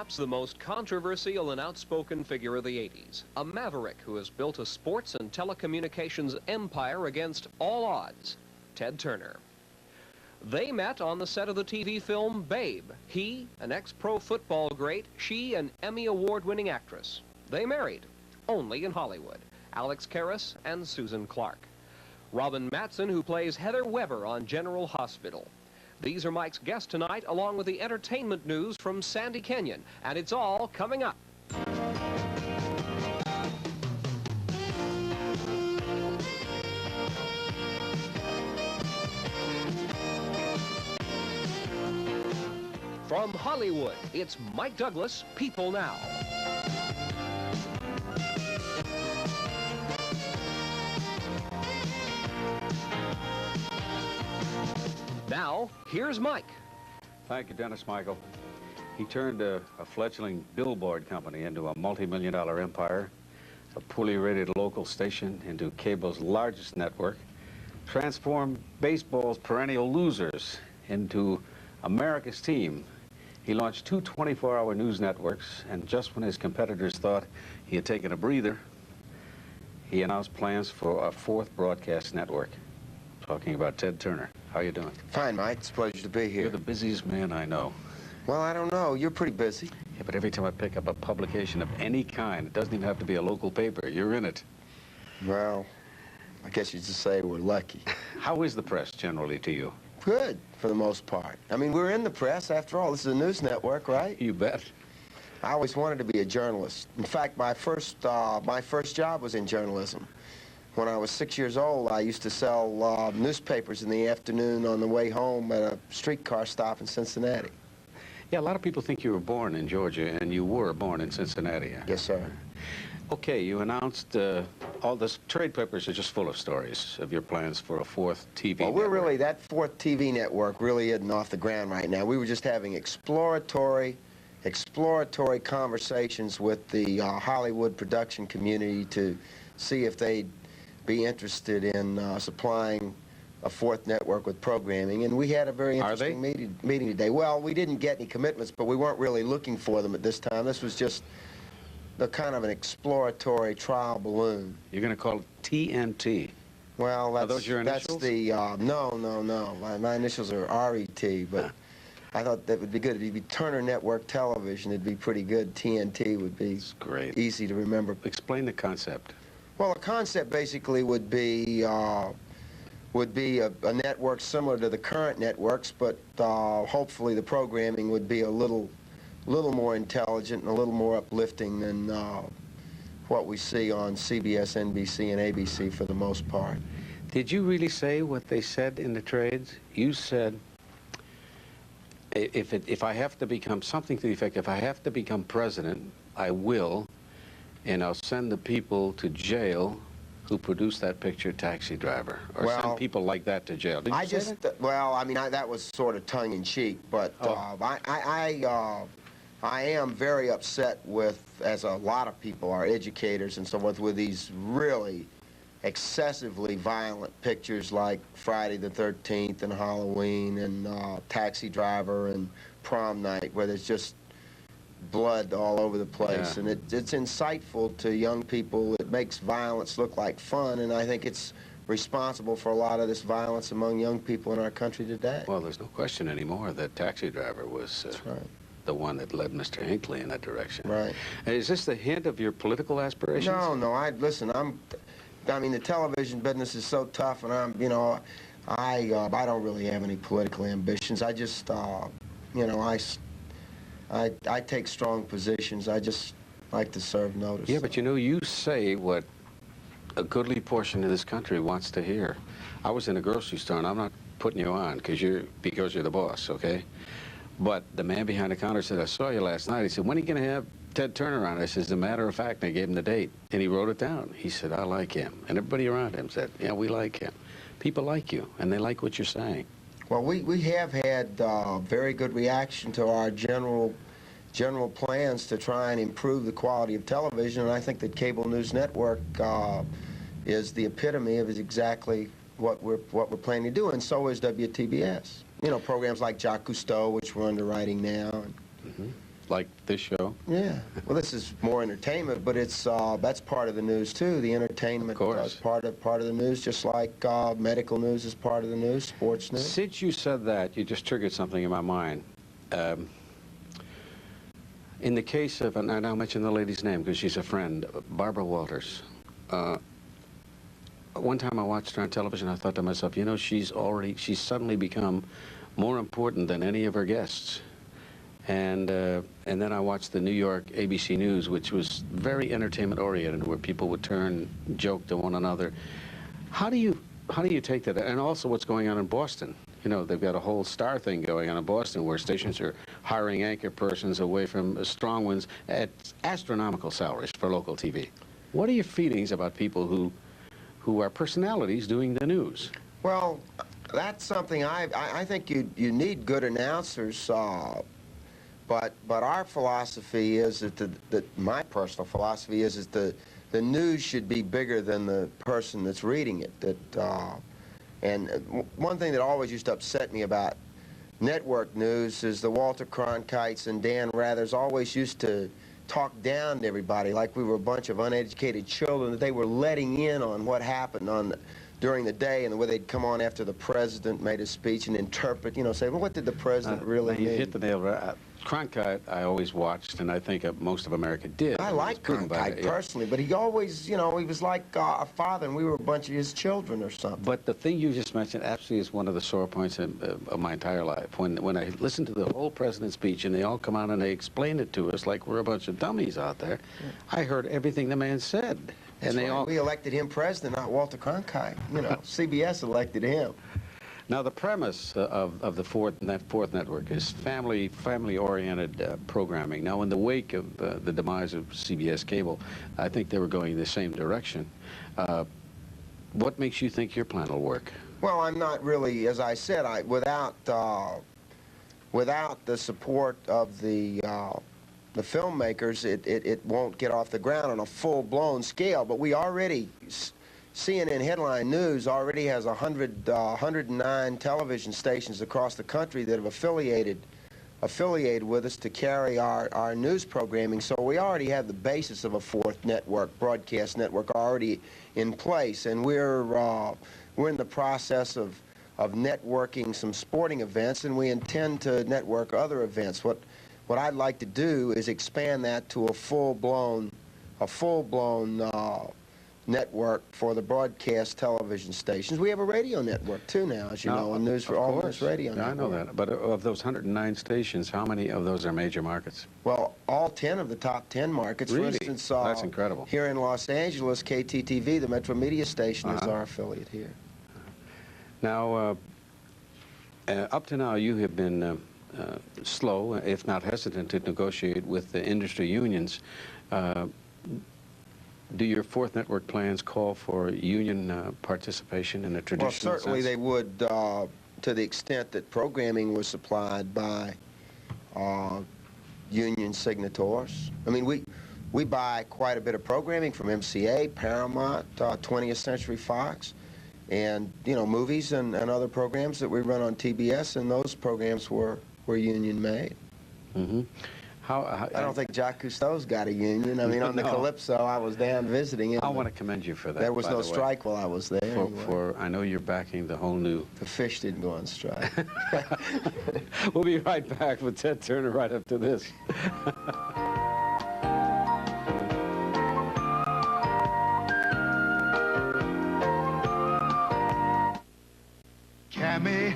perhaps the most controversial and outspoken figure of the 80s, a maverick who has built a sports and telecommunications empire against all odds, Ted Turner. They met on the set of the TV film Babe. He, an ex-pro football great, she, an Emmy Award-winning actress. They married, only in Hollywood, Alex Karras and Susan Clark. Robin Mattson, who plays Heather Weber on General Hospital. These are Mike's guests tonight, along with the entertainment news from Sandy Kenyon, and it's all coming up. From Hollywood, it's Mike Douglas, People Now. Now, here's Mike. Thank you, Dennis Michael. He turned a fledgling billboard company into a multi-million-dollar empire, a poorly rated local station into cable's largest network, transformed baseball's perennial losers into America's team. He launched two 24-hour news networks, and just when his competitors thought he had taken a breather, he announced plans for a fourth broadcast network. Talking about Ted Turner. How you doing? Fine, Mike. It's a pleasure to be here. You're the busiest man I know. Well, I don't know. You're pretty busy. Yeah, but every time I pick up a publication of any kind, it doesn't even have to be a local paper. You're in it. Well, I guess you'd just say we're lucky. How is the press generally to you? Good, for the most part. I mean, we're in the press, after all. This is a news network, right? You bet. I always wanted to be a journalist. In fact, my first job was in journalism. When I was 6 years old, I used to sell newspapers in the afternoon on the way home at a streetcar stop in Cincinnati. Yeah, a lot of people think you were born in Georgia, and you were born in Cincinnati. Yes, sir. Okay, you announced all the trade papers are just full of stories of your plans for a fourth TV Well, we're network. really, that fourth TV network really isn't off the ground right now. We were just having exploratory conversations with the Hollywood production community to see if they'd be interested in supplying a fourth network with programming, and we had a very interesting meeting today. Well, we didn't get any commitments, but we weren't really looking for them at this time. This was just the kind of an exploratory trial balloon. You're going to call it TNT. Well, Are those your initials? That's the, no. My initials are RET, but I thought that would be good. It'd be Turner Network Television. It'd be pretty good. TNT would be great. Easy to remember. Explain the concept. Well, the concept basically would be a network similar to the current networks, but hopefully the programming would be a little more intelligent and a little more uplifting than what we see on CBS, NBC, and ABC for the most part. Did you really say what they said in the trades? You said, if I have to become something to the effect, if I have to become president, I will, and I'll send the people to jail who produced that picture, Taxi Driver, or send people like that to jail. Did you say that? Well, I mean, that was sort of tongue-in-cheek, but I am very upset with, as a lot of people are, educators and so forth, with these really excessively violent pictures like Friday the 13th and Halloween and Taxi Driver and Prom Night, where there's just blood all over the place. Yeah. And it's insightful to young people. It makes violence look like fun, and I think it's responsible for a lot of this violence among young people in our country today. Well, there's no question anymore that Taxi Driver was That's right. the one that led Mr. Hinckley in that direction. Right. Is this the hint of your political aspirations? No, listen, I mean, the television business is so tough, and I don't really have any political ambitions. I just, I take strong positions. I just like to serve notice. Yeah, but you say what a goodly portion of this country wants to hear. I was in a grocery store, and I'm not putting you on because you're the boss, okay? But the man behind the counter said, I saw you last night. He said, when are you going to have Ted Turner on? I said, as a matter of fact, and I gave him the date. And he wrote it down. He said, I like him. And everybody around him said, yeah, we like him. People like you, and they like what you're saying. Well, we have had very good reaction to our general plans to try and improve the quality of television, and I think that Cable News Network is the epitome of exactly what we're planning to do, and so is WTBS. You know, programs like Jacques Cousteau, which we're underwriting now, and like this show? Yeah. Well, this is more entertainment, but it's that's part of the news too. The entertainment Of course. is part of the news, just like medical news is part of the news, sports news. Since you said that, you just triggered something in my mind. In the case of, and I'll mention the lady's name because she's a friend, Barbara Walters. One time I watched her on television, I thought to myself, you know, she's suddenly become more important than any of her guests. And then I watched the New York ABC News, which was very entertainment-oriented, where people would turn, joke to one another. How do you take that? And also what's going on in Boston. You know, they've got a whole star thing going on in Boston where stations are hiring anchor persons away from strong ones at astronomical salaries for local TV. What are your feelings about people who are personalities doing the news? Well, that's something I think you need good announcers. But our philosophy is that my personal philosophy is that the news should be bigger than the person that's reading it. And one thing that always used to upset me about network news is the Walter Cronkites and Dan Rathers always used to talk down to everybody like we were a bunch of uneducated children, that they were letting in on what happened during the day, and the way they'd come on after the president made his speech and interpret, you know, say, well, what did the president really mean? You hit the nail right. Cronkite I always watched, and I think most of America did. I like Cronkite personally, but he always, you know, he was like a father, and we were a bunch of his children or something. But the thing you just mentioned absolutely is one of the sore points of my entire life. When I listen to the whole president's speech, and they all come out and they explain it to us like we're a bunch of dummies out there, I heard everything the man said. And they all... We elected him president, not Walter Cronkite. You know, CBS elected him. Now, the premise of the fourth network is family-oriented programming. Now, in the wake of the demise of CBS Cable, I think they were going in the same direction. What makes you think your plan will work? Well, I'm not really, as I said, without the support of the filmmakers, it won't get off the ground on a full-blown scale. But we already... CNN Headline News already has 109 television stations across the country that have affiliated with us to carry our news programming. So we already have the basis of a fourth network, broadcast network, already in place, and we're in the process of networking some sporting events, and we intend to network other events. What I'd like to do is expand that to a full-blown network for the broadcast television stations. We have a radio network too now, as you know, and News for All News Radio Network. I know that. But of those 109 stations, how many of those are major markets? Well, all 10 of the top 10 markets. Really? For instance, that's incredible. Here in Los Angeles, KTTV, the Metro Media Station, is our affiliate here. Now, up to now, you have been slow, if not hesitant, to negotiate with the industry unions. Do your fourth network plans call for union participation in a traditional sense? Well, certainly they would, to the extent that programming was supplied by union signatories. I mean, we buy quite a bit of programming from MCA, Paramount, 20th Century Fox, and, you know, movies and other programs that we run on TBS, and those programs were union-made. Mm-hmm. I don't think Jacques Cousteau's got a union. I mean, on the Calypso, I was down visiting him. I want to commend you for that. There was no strike while I was there. Anyway. I know you're backing the whole new... The fish didn't go on strike. We'll be right back with Ted Turner right up to this. Cammy,